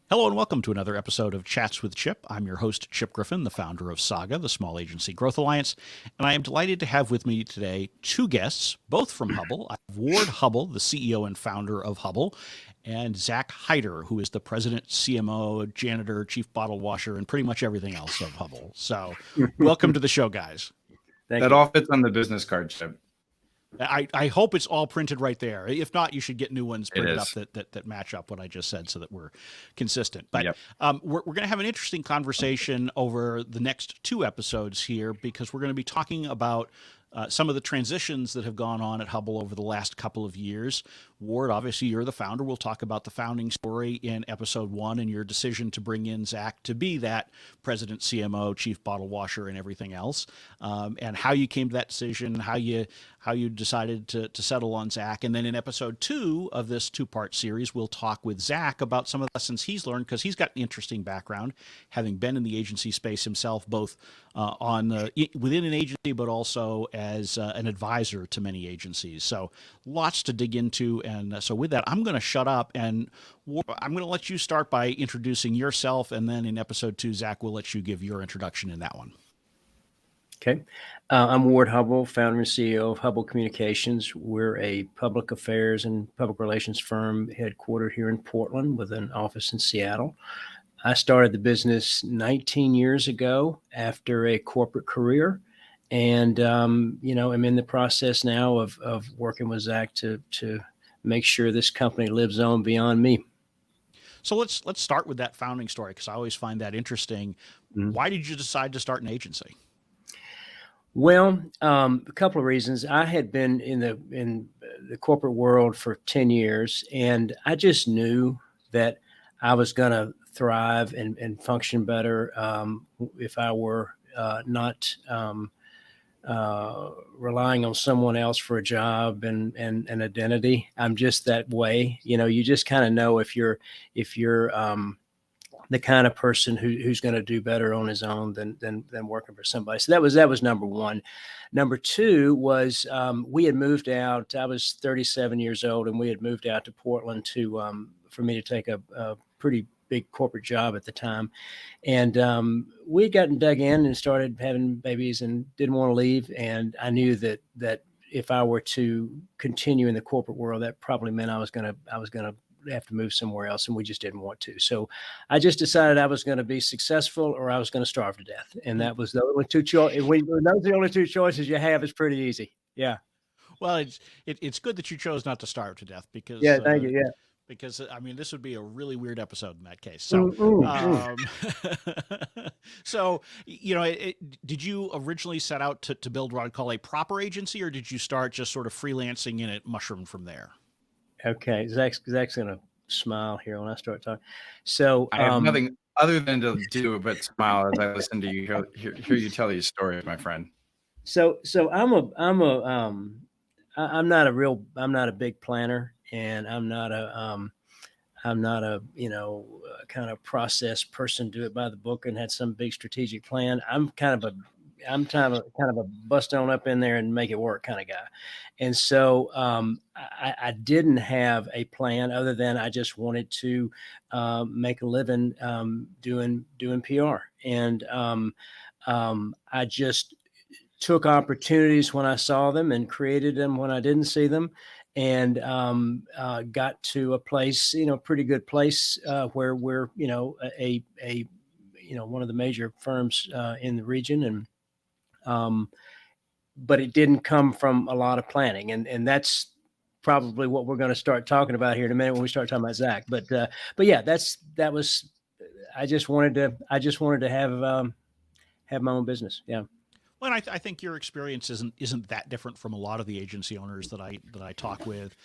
Hello and welcome to another episode of Chats with Chip. I'm your host, Chip Griffin, the founder of SAGA, the Small Agency Growth Alliance, and I am delighted to have with me today two guests, both from Hubbell. I have Ward Hubbell, the CEO and founder of Hubbell, and Zach Hyder, who is the president, CMO, janitor, chief bottle washer, and pretty much everything else of Hubbell. So welcome to the show, guys. Thank you. All fits on the business card, Chip. I hope it's all printed right there. If not, you should get new ones printed up that match up what I just said so that we're consistent. But Yep. We're going to have an interesting conversation over the next two episodes here because we're going to be talking about some of the transitions that have gone on at Hubbell over the last couple of years. Ward, obviously, you're the founder. We'll talk about the founding story in episode 1 and your decision to bring in Zach to be that president, CMO, chief bottle washer, and everything else, and how you came to that decision, how you decided to settle on Zach. And then in episode 2 of this two-part series, we'll talk with Zach about some of the lessons he's learned because he's got an interesting background, having been in the agency space himself, both within an agency, but also as an advisor to many agencies. So lots to dig into. And so with that, I'm going to shut up and I'm going to let you start by introducing yourself. And then in episode 2, Zach, will let you give your introduction in that one. Okay. I'm Ward Hubbell, founder and CEO of Hubbell Communications. We're a public affairs and public relations firm headquartered here in Portland with an office in Seattle. I started the business 19 years ago after a corporate career. And, I'm in the process now of working with Zach to make sure this company lives on beyond me. So let's start with that founding story because I always find that interesting. Mm-hmm. Why did you decide to start an agency? Well, a couple of reasons. I had been in the corporate world for 10 years, and I just knew that I was going to thrive and function better if I were not relying on someone else for a job and identity. I'm just that way. You just kind of know if you're the kind of person who's going to do better on his own than working for somebody. So that was number one. Number two was we had moved out. I was 37 years old, and we had moved out to Portland for me to take a pretty big corporate job at the time. And we had gotten dug in and started having babies and didn't want to leave. And I knew that if I were to continue in the corporate world, that probably meant I was going to have to move somewhere else, and we just didn't want to. So I just decided I was going to be successful or I was going to starve to death. And that was the only two choices. When those are the only two choices you have, it's pretty easy. Yeah. Well, it's good that you chose not to starve to death because thank you. Yeah. Because this would be a really weird episode in that case. So, so did you originally set out to build what I'd call a proper agency, or did you start just sort of freelancing and it mushroomed from there? Okay, Zach's gonna smile here when I start talking. So I have nothing other than to do but smile as I listen to you hear you tell these stories, my friend. So I'm not a big planner, and I'm not a kind of process person, do it by the book and had some big strategic plan. I'm kind of a bust on up in there and make it work kind of guy. And so I didn't have a plan other than I just wanted to make a living doing PR. And I just took opportunities when I saw them and created them when I didn't see them. And got to a place, pretty good place where we're, one of the major firms in the region. And but it didn't come from a lot of planning, and that's probably what we're going to start talking about here in a minute when we start talking about Zach. But yeah, that was. I just wanted to have my own business. Yeah. Well, I think your experience isn't that different from a lot of the agency owners that I talk with,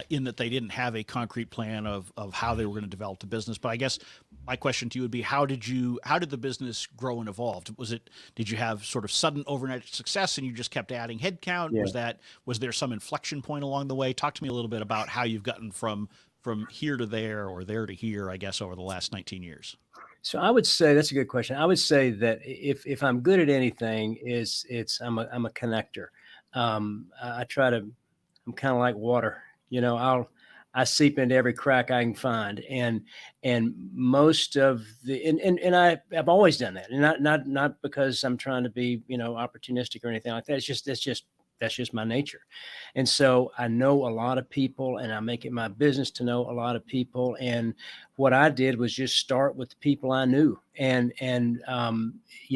in that they didn't have a concrete plan of how they were going to develop the business. But I guess my question to you would be, how did the business grow and evolve? Did you have sort of sudden overnight success and you just kept adding headcount? Yeah. Was there some inflection point along the way? Talk to me a little bit about how you've gotten from here to there or there to here, I guess, over the last 19 years. So I would say that's a good question. I would say that if I'm good at anything, I'm a connector. I'm kind of like water. I seep into every crack I can find, and most of the and I've always done that, and not because I'm trying to be opportunistic or anything like that. It's just that's just my nature. And so I know a lot of people, and I make it my business to know a lot of people. And what I did was just start with the people I knew. I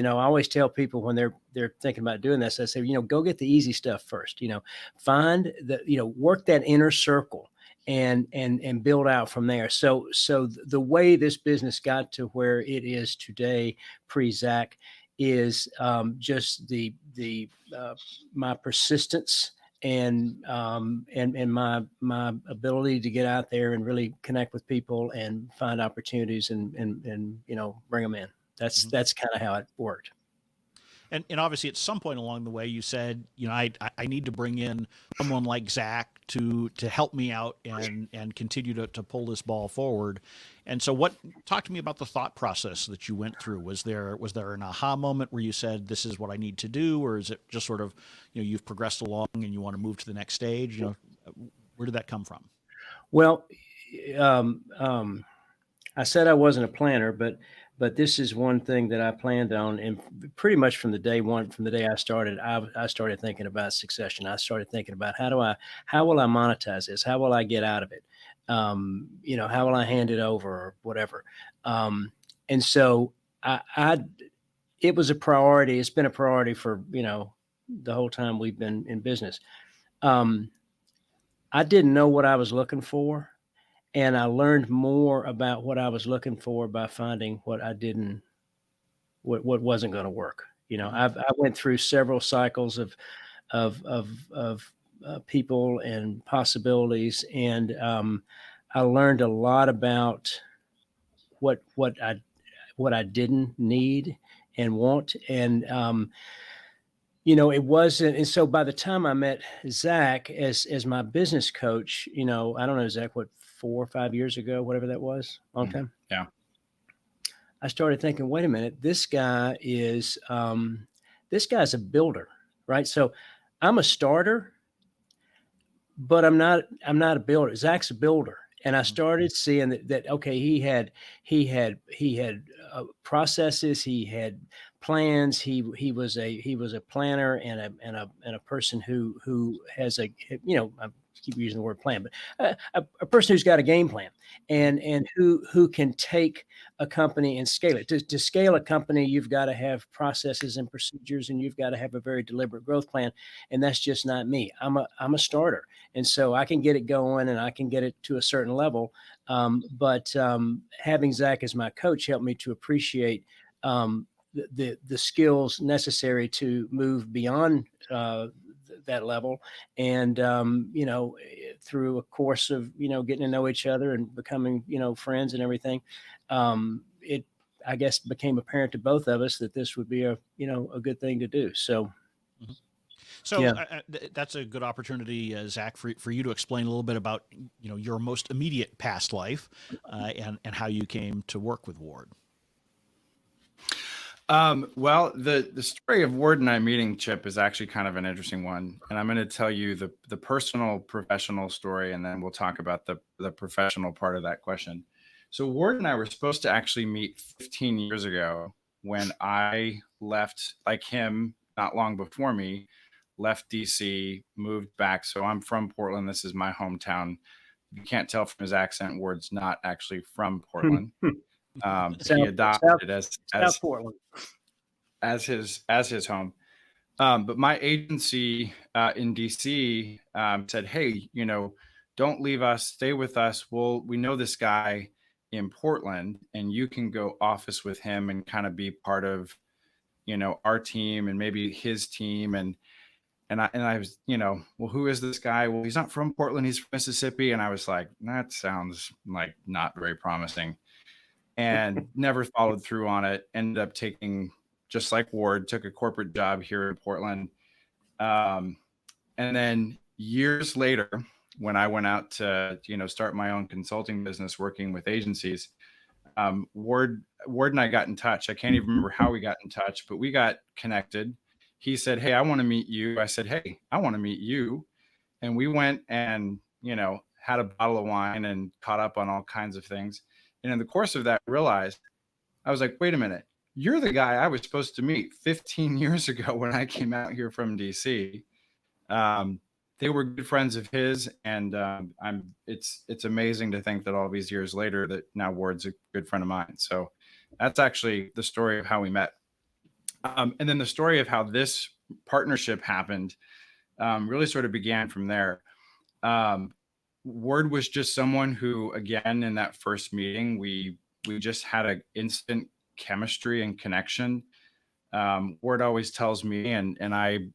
always tell people when they're thinking about doing this, I say, go get the easy stuff first. Find work that inner circle and build out from there. So the way this business got to where it is today, pre-Zach, is just my persistence and my ability to get out there and really connect with people and find opportunities and bring them in. That's kind of how it worked. And obviously, at some point along the way, you said, I need to bring in someone like Zach to help me out and continue to pull this ball forward. And so, talk to me about the thought process that you went through. Was there an aha moment where you said, "This is what I need to do," or is it just sort of, you've progressed along and you want to move to the next stage? Where did that come from? Well, I said I wasn't a planner, but this is one thing that I planned on, and pretty much from the day I started, I started thinking about succession. I started thinking about how will I monetize this? How will I get out of it? How will I hand it over or whatever? And so it was a priority. It's been a priority for the whole time we've been in business. I didn't know what I was looking for. And I learned more about what I was looking for by finding what wasn't going to work. I went through several cycles of people and possibilities, and I learned a lot about what I didn't need and want, and it wasn't. And so by the time I met Zach as my business coach, I don't know, Zach, what, 4 or 5 years ago, whatever that was, long time. Yeah. I started thinking, wait a minute, this guy's a builder, right? So I'm a starter, but I'm not a builder. Zach's a builder. And I started seeing that okay, he had processes, he had plans, he was a planner and a person who has I keep using the word plan, but a person who's got a game plan and who can take a company and scale it. To scale a company, you've got to have processes and procedures, and you've got to have a very deliberate growth plan. And that's just not me. I'm a starter, and so I can get it going and I can get it to a certain level. But having Zach as my coach helped me to appreciate the skills necessary to move beyond that level. And, through a course of, getting to know each other and becoming, friends and everything, it, I guess, became apparent to both of us that this would be a good thing to do. So, So yeah. that's a good opportunity, Zach, for you to explain a little bit about, your most immediate past life and how you came to work with Ward. Well, the story of Ward and I meeting, Chip, is actually kind of an interesting one. And I'm going to tell you the personal, professional story, and then we'll talk about the professional part of that question. So Ward and I were supposed to actually meet 15 years ago when I left, like him, not long before me, left DC, moved back. So I'm from Portland. This is my hometown. You can't tell from his accent, Ward's not actually from Portland. He adopted it South Portland as his home. But my agency in DC said, hey, don't leave us, stay with us. We know this guy in Portland, and you can go office with him and kind of be part of, our team and maybe his team. And I was, well, who is this guy? Well, he's not from Portland, he's from Mississippi. And I was like, that sounds like not very promising. And never followed through on it. Ended up taking, just like Ward, took a corporate job here in Portland. And then years later, when I went out to, start my own consulting business working with agencies, Ward and I got in touch. I can't even remember how we got in touch, but we got connected. He said, hey, I want to meet you. I said, hey, I want to meet you. And we went and, had a bottle of wine and caught up on all kinds of things. And in the course of that, I realized, I was like, wait a minute, you're the guy I was supposed to meet 15 years ago when I came out here from DC. They were good friends of his, and it's amazing to think that all these years later that now Ward's a good friend of mine. So that's actually the story of how we met. And then the story of how this partnership happened really sort of began from there. Ward was just someone who, again, in that first meeting, we just had an instant chemistry and connection. Ward always tells me, and I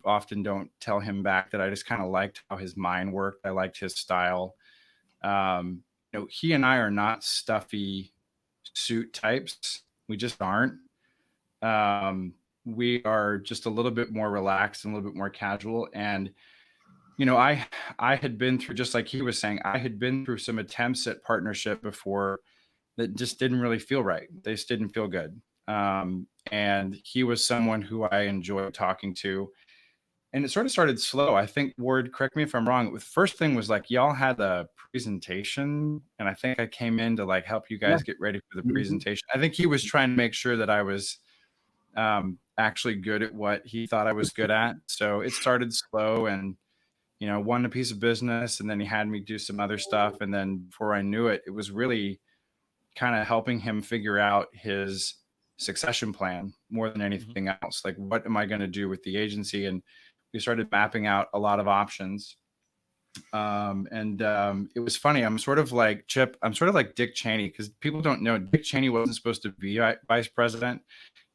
often don't tell him back, that I just kind of liked how his mind worked. I liked his style. He and I are not stuffy suit types. We just aren't. We are just a little bit more relaxed and a little bit more casual. And I had been through, just like he was saying, I had been through some attempts at partnership before that just didn't really feel right. They just didn't feel good. And he was someone who I enjoyed talking to. And it sort of started slow. I think, Ward, correct me if I'm wrong. The first thing was like, y'all had a presentation, and I think I came in to like help you guys get ready for the presentation. I think he was trying to make sure that I was actually good at what he thought I was good at. So it started slow, and won a piece of business, and then he had me do some other stuff. And then before I knew it, it was really kind of helping him figure out his succession plan more than anything else. Like, what am I going to do with the agency? And we started mapping out a lot of options. It was funny. I'm sort of like Chip. I'm sort of like Dick Cheney, because people don't know Dick Cheney wasn't supposed to be vice president.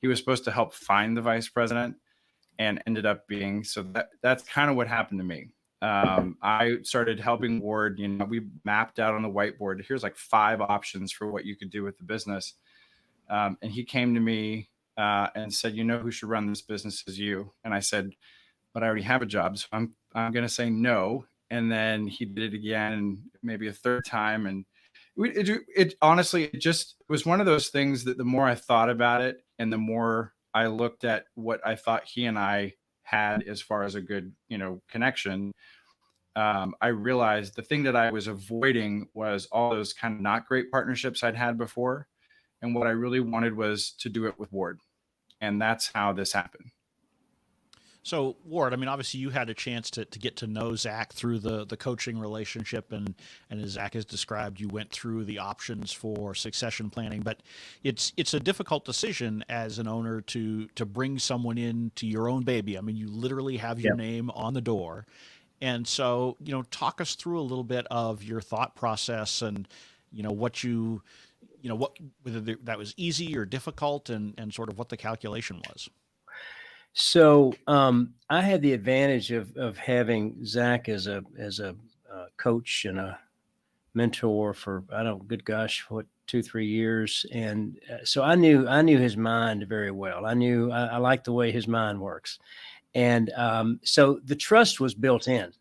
He was supposed to help find the vice president, and ended up being. So that's kind of what happened to me. I started helping Ward. We mapped out on the whiteboard, here's like 5 options for what you could do with the business. And he came to me and said, who should run this business is you. And I said, but I already have a job, so I'm going to say no. And then he did it again, and maybe a third time. And it honestly, it was one of those things that the more I thought about it, and the more I looked at what I thought he and I had as far as a good, connection, I realized the thing that I was avoiding was all those kind of not great partnerships I'd had before. And what I really wanted was to do it with Ward. And that's how this happened. So, Ward, I mean, obviously you had a chance to get to know Zach through the coaching relationship, and as Zach has described, you went through the options for succession planning. But it's a difficult decision as an owner to bring someone into your own baby. I mean, you literally have your name on the door. And so, talk us through a little bit of your thought process, and whether that was easy or difficult, and sort of what the calculation was. So I had the advantage of having Zach as a coach and a mentor for, good gosh, 2-3 years, and so I knew his mind very well. I liked the way his mind works, and so the trust was built in.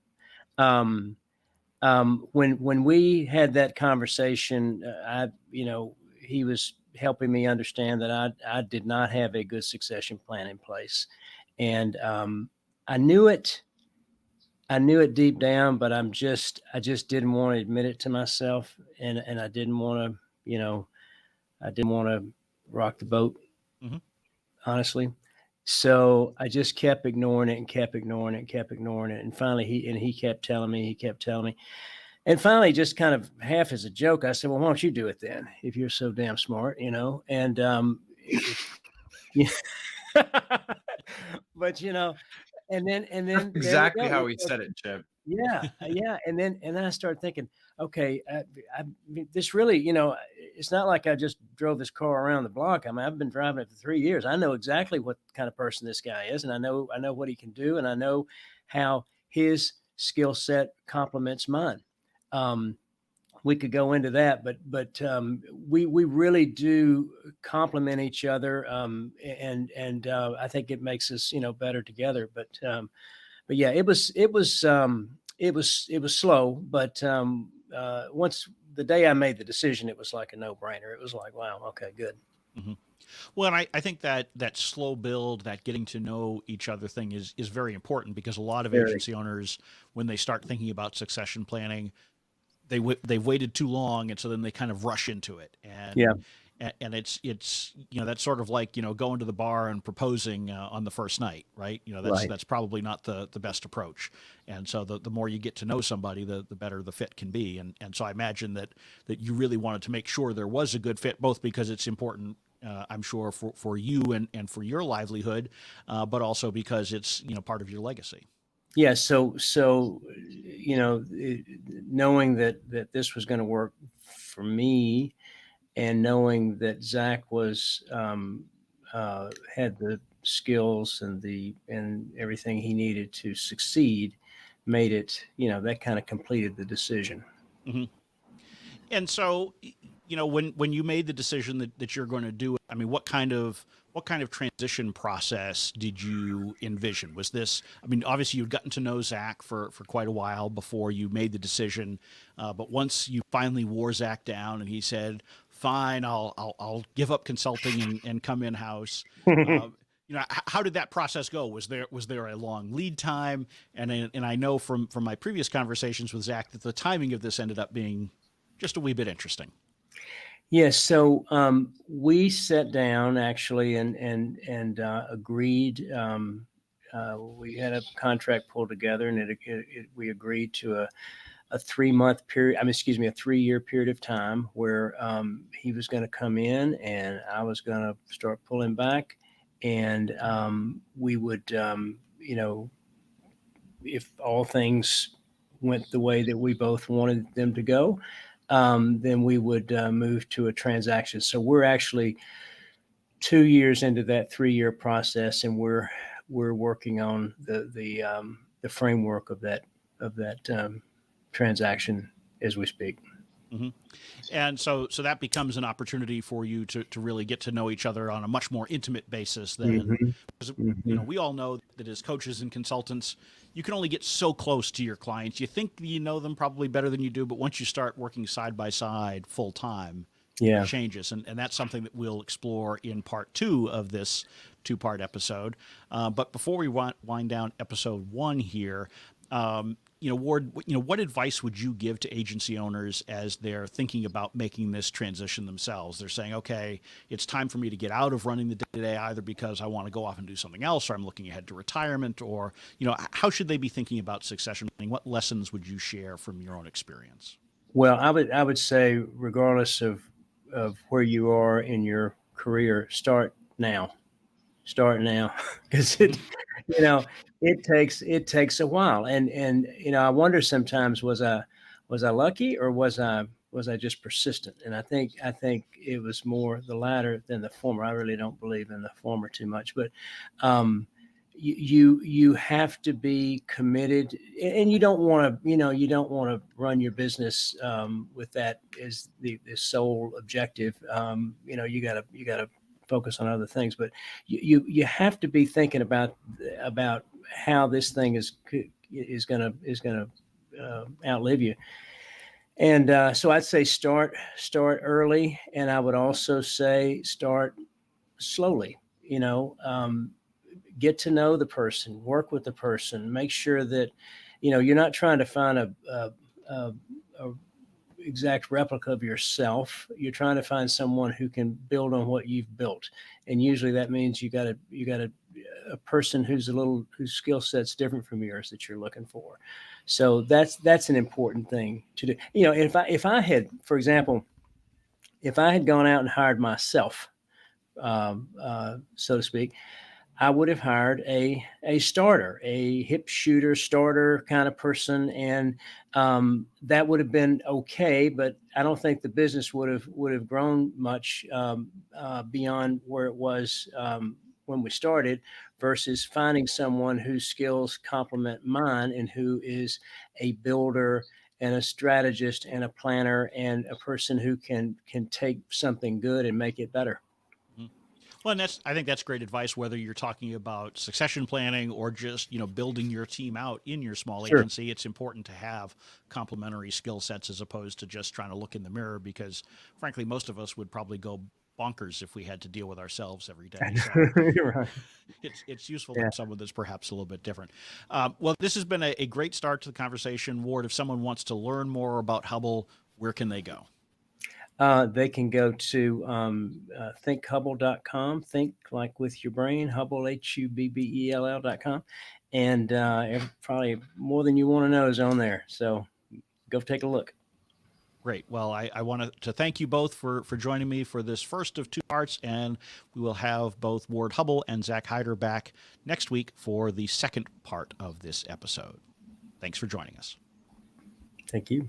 When we had that conversation, he was helping me understand that I did not have a good succession plan in place. And I knew it deep down, but I just didn't want to admit it to myself. And I didn't want to rock the boat, honestly. So I just kept ignoring it and kept ignoring it and kept ignoring it. And finally he kept telling me, and finally, just kind of half as a joke, I said, well, why don't you do it then, if you're so damn smart, and but and then That's exactly how he said it, Chip. Yeah. And then I started thinking, okay, this really, it's not like I just drove this car around the block. I mean, I've been driving it for 3 years. I know exactly what kind of person this guy is, and I know what he can do, and I know how his skill set complements mine. We could go into that, but we really do complement each other, and I think it makes us better together. But yeah, it was slow, but once the day I made the decision, it was like a no-brainer. It was like, wow, okay, good. Well, and I think that that slow build, that getting to know each other thing is very important because a lot of Very. agency owners, when they start thinking about succession planning, they've waited too long, and so then they kind of rush into it, Yeah. and it's that's sort of like going to the bar and proposing on the first night, right? Right. That's probably not the best approach, and so the more you get to know somebody, the better the fit can be, and so I imagine that you really wanted to make sure there was a good fit, both because it's important. I'm sure for you and for your livelihood, but also because it's part of your legacy. Yeah. So knowing that this was going to work for me, and knowing that Zach was had the skills and everything he needed to succeed, made it, that kind of completed the decision. Hmm. And so, when you made the decision that you're going to do it, I mean, what kind of transition process did you envision? Was this, I mean, obviously you'd gotten to know Zach for quite a while before you made the decision, but once you finally wore Zach down and he said, "Fine, I'll give up consulting and come in house." Uh, how did that process go? Was there a long lead time? And I know from my previous conversations with Zach that the timing of this ended up being just a wee bit interesting. Yes. So we sat down actually and agreed. We had a contract pulled together, and we agreed to a 3 month period. I mean, excuse me, a 3 year period of time where he was going to come in and I was going to start pulling back, and we would, if all things went the way that we both wanted them to go, then we would move to a transaction. So we're actually 2 years into that 3 year process, and we're working on the framework of that transaction as we speak. Hmm. And so that becomes an opportunity for you to really get to know each other on a much more intimate basis than, Hmm. because Hmm. we all know that as coaches and consultants, you can only get so close to your clients. You think you know them probably better than you do, but once you start working side by side full time, it Yeah. changes, and that's something that we'll explore in part two of this two-part episode. But before we wind down episode one here, Ward, what advice would you give to agency owners as they're thinking about making this transition themselves? They're saying, okay, it's time for me to get out of running the day-to-day, either because I want to go off and do something else, or I'm looking ahead to retirement, or, how should they be thinking about succession planning? What lessons would you share from your own experience? Well, I would say, regardless of where you are in your career, start now, because Hmm. you know it takes a while, and I wonder sometimes, was I lucky, or was I just persistent? And I think it was more the latter than the former. I really don't believe in the former too much, but um you have to be committed, and you don't want to run your business with that as the sole objective. You got to focus on other things, but you have to be thinking about how this thing is gonna outlive you. And so I'd say start early, and I would also say start slowly. Get to know the person, work with the person, make sure that you're not trying to find a exact replica of yourself. You're trying to find someone who can build on what you've built, and usually that means you got a person whose skill set's different from yours that you're looking for. So that's an important thing to do. If I had, for example, if I had gone out and hired myself, so to speak, I would have hired a starter, a hip shooter starter kind of person, and that would have been okay. But I don't think the business would have grown much beyond where it was when we started, versus finding someone whose skills complement mine and who is a builder and a strategist and a planner and a person who can take something good and make it better. Mhm. Well, and I think that's great advice, whether you're talking about succession planning or just, building your team out in your small Sure. agency. It's important to have complementary skill sets as opposed to just trying to look in the mirror because, frankly, most of us would probably go bonkers if we had to deal with ourselves every day. So You're right. it's useful to Yeah. have someone that's perhaps a little bit different. Well, this has been a great start to the conversation. Ward, if someone wants to learn more about Hubbell, where can they go? They can go to thinkhubbell.com, think like with your brain, Hubbell, Hubbell.com. And probably more than you want to know is on there. So go take a look. Great. Well, I want to thank you both for joining me for this first of two parts, and we will have both Ward Hubbell and Zach Hyder back next week for the second part of this episode. Thanks for joining us. Thank you.